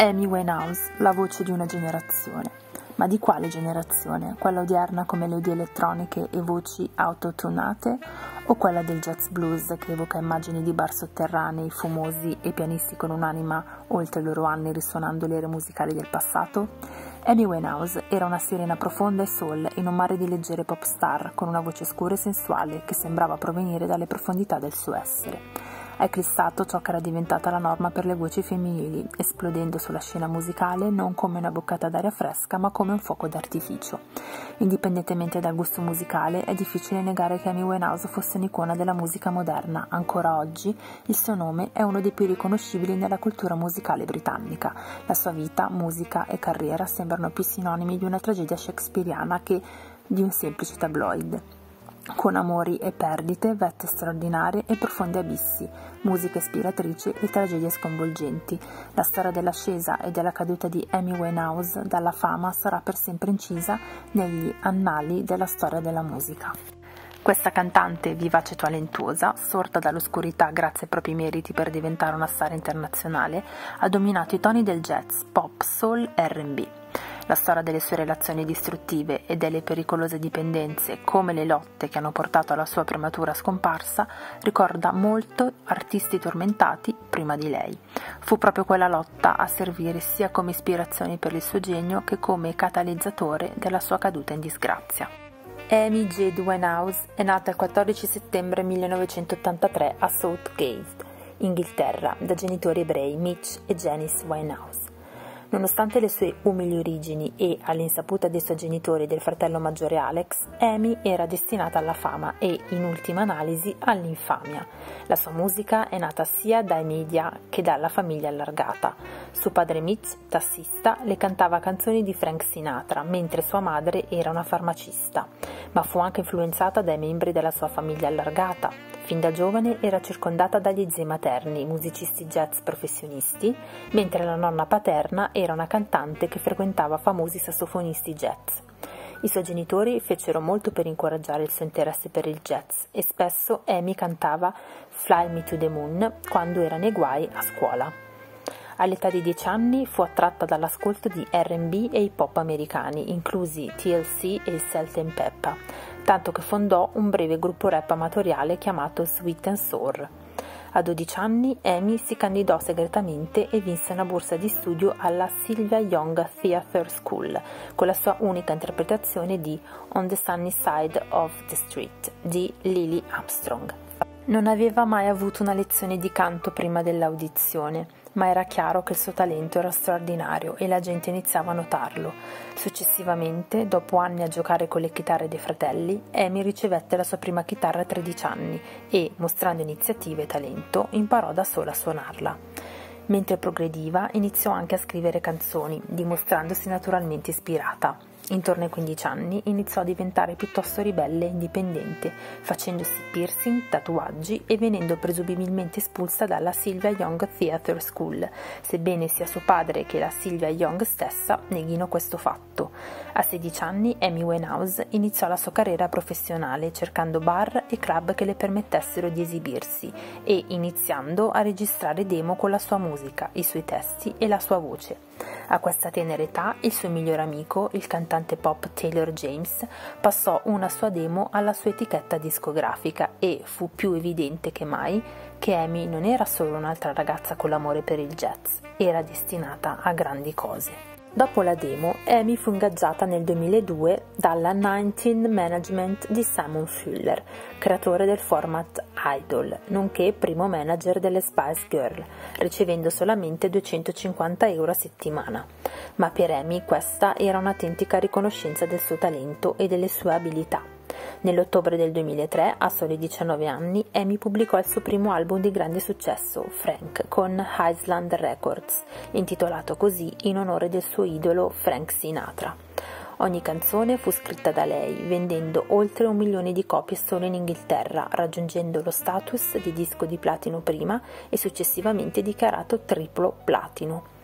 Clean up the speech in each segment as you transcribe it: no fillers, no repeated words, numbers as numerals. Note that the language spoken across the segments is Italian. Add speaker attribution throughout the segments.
Speaker 1: Amy Winehouse, la voce di una generazione. Ma di quale generazione? Quella odierna come le udie elettroniche e voci autotunate o quella del jazz blues che evoca immagini di bar sotterranei, fumosi e pianisti con un'anima oltre i loro anni risuonando le ere musicali del passato? Amy Winehouse era una sirena profonda e soul in un mare di leggere pop star con una voce scura e sensuale che sembrava provenire dalle profondità del suo essere. Ha eclissato ciò che era diventata la norma per le voci femminili, esplodendo sulla scena musicale non come una boccata d'aria fresca, ma come un fuoco d'artificio. Indipendentemente dal gusto musicale, è difficile negare che Amy Winehouse fosse un'icona della musica moderna. Ancora oggi, il suo nome è uno dei più riconoscibili nella cultura musicale britannica. La sua vita, musica e carriera sembrano più sinonimi di una tragedia shakespeariana che di un semplice tabloid, con amori e perdite, vette straordinarie e profondi abissi, musica ispiratrice e tragedie sconvolgenti. La storia dell'ascesa e della caduta di Amy Winehouse dalla fama sarà per sempre incisa negli annali della storia della musica. Questa cantante vivace e talentuosa, sorta dall'oscurità grazie ai propri meriti per diventare una star internazionale, ha dominato i toni del jazz, pop, soul e R&B. La storia delle sue relazioni distruttive e delle pericolose dipendenze, come le lotte che hanno portato alla sua prematura scomparsa, ricorda molto artisti tormentati prima di lei. Fu proprio quella lotta a servire sia come ispirazione per il suo genio che come catalizzatore della sua caduta in disgrazia. Amy Jade Winehouse è nata il 14 settembre 1983 a Southgate, Inghilterra, da genitori ebrei Mitch e Janice Winehouse. Nonostante le sue umili origini e, all'insaputa dei suoi genitori e del fratello maggiore Alex, Amy era destinata alla fama e, in ultima analisi, all'infamia. La sua musica è nata sia dai media che dalla famiglia allargata. Suo padre Mitch, tassista, le cantava canzoni di Frank Sinatra, mentre sua madre era una farmacista, ma fu anche influenzata dai membri della sua famiglia allargata. Fin da giovane era circondata dagli zii materni, musicisti jazz professionisti, mentre la nonna paterna era una cantante che frequentava famosi sassofonisti jazz. I suoi genitori fecero molto per incoraggiare il suo interesse per il jazz e spesso Amy cantava Fly Me to the Moon quando era nei guai a scuola. All'età di 10 anni fu attratta dall'ascolto di R&B e hip hop americani, inclusi TLC e il Sgt. Pepper, tanto che fondò un breve gruppo rap amatoriale chiamato Sweet and Sour. A 12 anni Amy si candidò segretamente e vinse una borsa di studio alla Sylvia Young Theatre School con la sua unica interpretazione di On the Sunny Side of the Street di Lily Armstrong. Non aveva mai avuto una lezione di canto prima dell'audizione, ma era chiaro che il suo talento era straordinario e la gente iniziava a notarlo. Successivamente, dopo anni a giocare con le chitarre dei fratelli, Amy ricevette la sua prima chitarra a 13 anni e, mostrando iniziativa e talento, imparò da sola a suonarla. Mentre progrediva, iniziò anche a scrivere canzoni, dimostrandosi naturalmente ispirata. Intorno ai 15 anni iniziò a diventare piuttosto ribelle e indipendente, facendosi piercing, tatuaggi e venendo presumibilmente espulsa dalla Sylvia Young Theatre School, sebbene sia suo padre che la Sylvia Young stessa neghino questo fatto. A 16 anni Amy Winehouse iniziò la sua carriera professionale cercando bar e club che le permettessero di esibirsi e iniziando a registrare demo con la sua musica, i suoi testi e la sua voce. A questa tenera età il suo migliore amico, il cantante pop Taylor James, passò una sua demo alla sua etichetta discografica e fu più evidente che mai che Amy non era solo un'altra ragazza con l'amore per il jazz, era destinata a grandi cose. Dopo la demo, Amy fu ingaggiata nel 2002 dalla 19 Management di Simon Fuller, creatore del format Idol, nonché primo manager delle Spice Girl, ricevendo solamente €250 a settimana. Ma per Amy questa era un'autentica riconoscenza del suo talento e delle sue abilità. Nell'ottobre del 2003, a soli 19 anni, Amy pubblicò il suo primo album di grande successo, Frank, con Island Records, intitolato così in onore del suo idolo Frank Sinatra. Ogni canzone fu scritta da lei, vendendo oltre 1 milione di copie solo in Inghilterra, raggiungendo lo status di disco di platino prima e successivamente dichiarato triplo platino.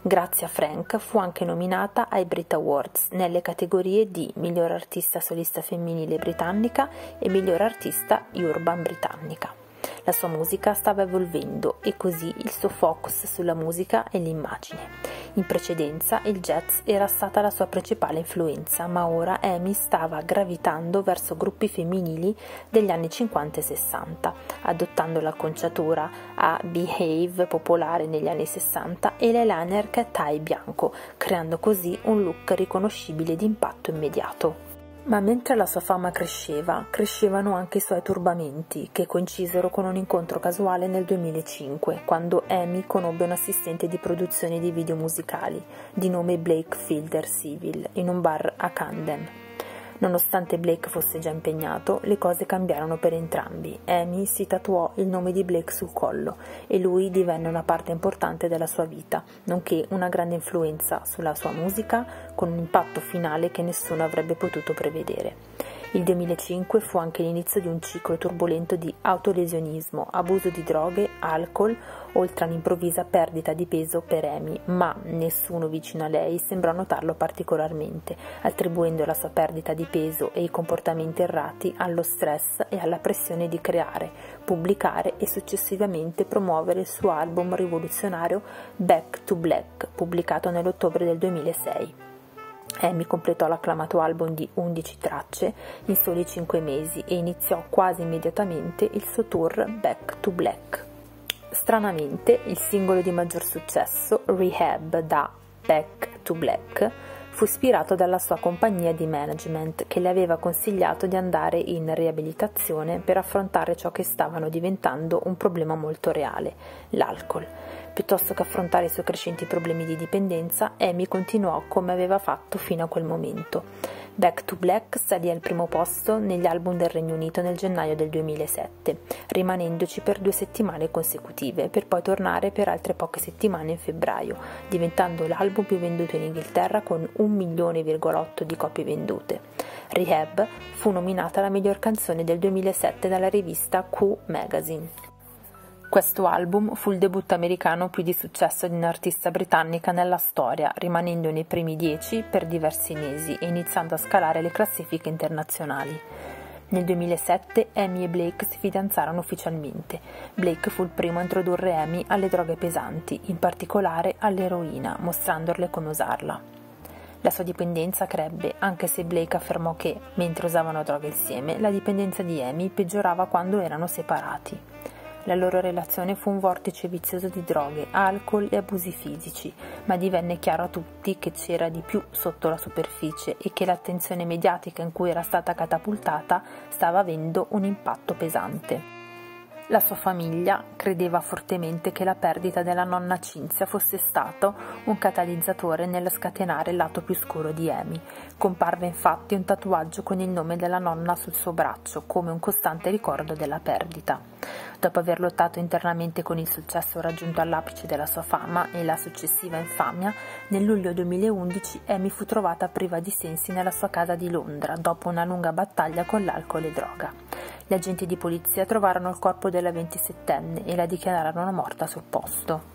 Speaker 1: Grazie a Frank fu anche nominata ai Brit Awards nelle categorie di Miglior artista solista femminile britannica e Miglior artista urban britannica. La sua musica stava evolvendo e così il suo focus sulla musica e l'immagine. In precedenza il jazz era stata la sua principale influenza, ma ora Amy stava gravitando verso gruppi femminili degli anni 50 e 60, adottando l'acconciatura a Behave popolare negli anni 60 e l'eyeliner cat eye bianco, creando così un look riconoscibile di impatto immediato. Ma mentre la sua fama cresceva, crescevano anche i suoi turbamenti, che coincisero con un incontro casuale nel 2005, quando Amy conobbe un assistente di produzione di video musicali, di nome Blake Fielder Civil, in un bar a Camden. Nonostante Blake fosse già impegnato, le cose cambiarono per entrambi. Amy si tatuò il nome di Blake sul collo e lui divenne una parte importante della sua vita, nonché una grande influenza sulla sua musica, con un impatto finale che nessuno avrebbe potuto prevedere. Il 2005 fu anche l'inizio di un ciclo turbolento di autolesionismo, abuso di droghe, alcol, oltre all'improvvisa perdita di peso per Amy, ma nessuno vicino a lei sembrò notarlo particolarmente, attribuendo la sua perdita di peso e i comportamenti errati allo stress e alla pressione di creare, pubblicare e successivamente promuovere il suo album rivoluzionario Back to Black, pubblicato nell'ottobre del 2006. Amy completò l'acclamato album di 11 tracce in soli 5 mesi e iniziò quasi immediatamente il suo tour Back to Black. Stranamente, il singolo di maggior successo, Rehab da Back to Black, fu ispirato dalla sua compagnia di management che le aveva consigliato di andare in riabilitazione per affrontare ciò che stavano diventando un problema molto reale, l'alcol. Piuttosto che affrontare i suoi crescenti problemi di dipendenza, Amy continuò come aveva fatto fino a quel momento. Back to Black salì al primo posto negli album del Regno Unito nel gennaio del 2007, rimanendoci per 2 settimane consecutive, per poi tornare per altre poche settimane in febbraio, diventando l'album più venduto in Inghilterra con 1,8 milioni di copie vendute. Rehab fu nominata la miglior canzone del 2007 dalla rivista Q Magazine. Questo album fu il debutto americano più di successo di un'artista britannica nella storia, rimanendo nei primi 10 per diversi mesi e iniziando a scalare le classifiche internazionali. Nel 2007 Amy e Blake si fidanzarono ufficialmente. Blake fu il primo a introdurre Amy alle droghe pesanti, in particolare all'eroina, mostrandole come usarla. La sua dipendenza crebbe, anche se Blake affermò che, mentre usavano droghe insieme, la dipendenza di Amy peggiorava quando erano separati. La loro relazione fu un vortice vizioso di droghe, alcol e abusi fisici, ma divenne chiaro a tutti che c'era di più sotto la superficie e che l'attenzione mediatica in cui era stata catapultata stava avendo un impatto pesante. La sua famiglia credeva fortemente che la perdita della nonna Cinzia fosse stato un catalizzatore nello scatenare il lato più scuro di Amy. Comparve infatti un tatuaggio con il nome della nonna sul suo braccio, come un costante ricordo della perdita. Dopo aver lottato internamente con il successo raggiunto all'apice della sua fama e la successiva infamia, nel luglio 2011 Amy fu trovata priva di sensi nella sua casa di Londra dopo una lunga battaglia con l'alcol e droga. Gli agenti di polizia trovarono il corpo della 27enne e la dichiararono morta sul posto.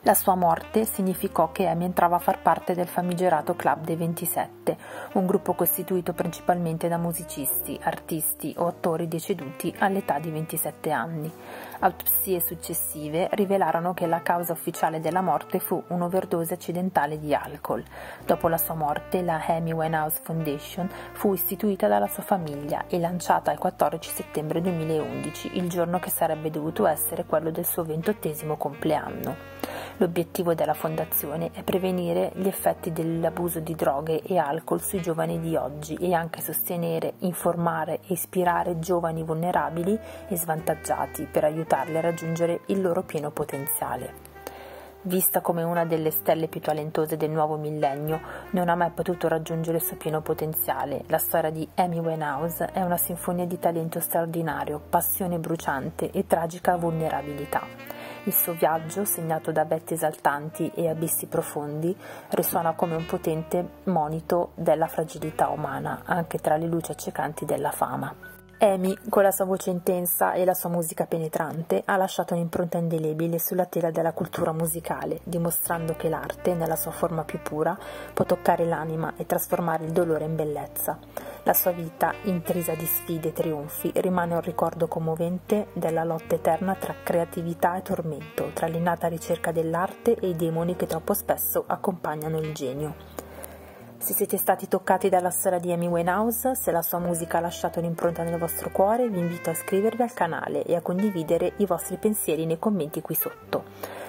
Speaker 1: La sua morte significò che Amy entrava a far parte del famigerato Club dei 27, un gruppo costituito principalmente da musicisti, artisti o attori deceduti all'età di 27 anni. Autopsie successive rivelarono che la causa ufficiale della morte fu un'overdose accidentale di alcol. Dopo la sua morte, la Amy Winehouse Foundation fu istituita dalla sua famiglia e lanciata il 14 settembre 2011, il giorno che sarebbe dovuto essere quello del suo 28° compleanno. L'obiettivo della fondazione è prevenire gli effetti dell'abuso di droghe e alcol sui giovani di oggi e anche sostenere, informare e ispirare giovani vulnerabili e svantaggiati per aiutarli a raggiungere il loro pieno potenziale. Vista come una delle stelle più talentose del nuovo millennio, non ha mai potuto raggiungere il suo pieno potenziale. La storia di Amy Winehouse è una sinfonia di talento straordinario, passione bruciante e tragica vulnerabilità. Il suo viaggio, segnato da vette esaltanti e abissi profondi, risuona come un potente monito della fragilità umana, anche tra le luci accecanti della fama. Amy, con la sua voce intensa e la sua musica penetrante, ha lasciato un'impronta indelebile sulla tela della cultura musicale, dimostrando che l'arte, nella sua forma più pura, può toccare l'anima e trasformare il dolore in bellezza. La sua vita, intrisa di sfide e trionfi, rimane un ricordo commovente della lotta eterna tra creatività e tormento, tra l'innata ricerca dell'arte e i demoni che troppo spesso accompagnano il genio. Se siete stati toccati dalla storia di Amy Winehouse, se la sua musica ha lasciato un'impronta nel vostro cuore, vi invito a iscrivervi al canale e a condividere i vostri pensieri nei commenti qui sotto.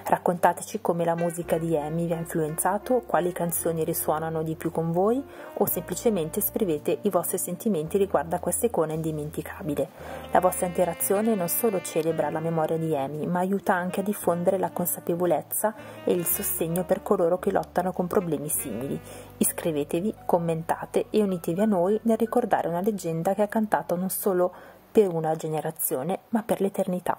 Speaker 1: Raccontateci come la musica di Amy vi ha influenzato, quali canzoni risuonano di più con voi o semplicemente esprimete i vostri sentimenti riguardo a questa icona indimenticabile. La vostra interazione non solo celebra la memoria di Amy, ma aiuta anche a diffondere la consapevolezza e il sostegno per coloro che lottano con problemi simili. Iscrivetevi, commentate e unitevi a noi nel ricordare una leggenda che ha cantato non solo per una generazione, ma per l'eternità.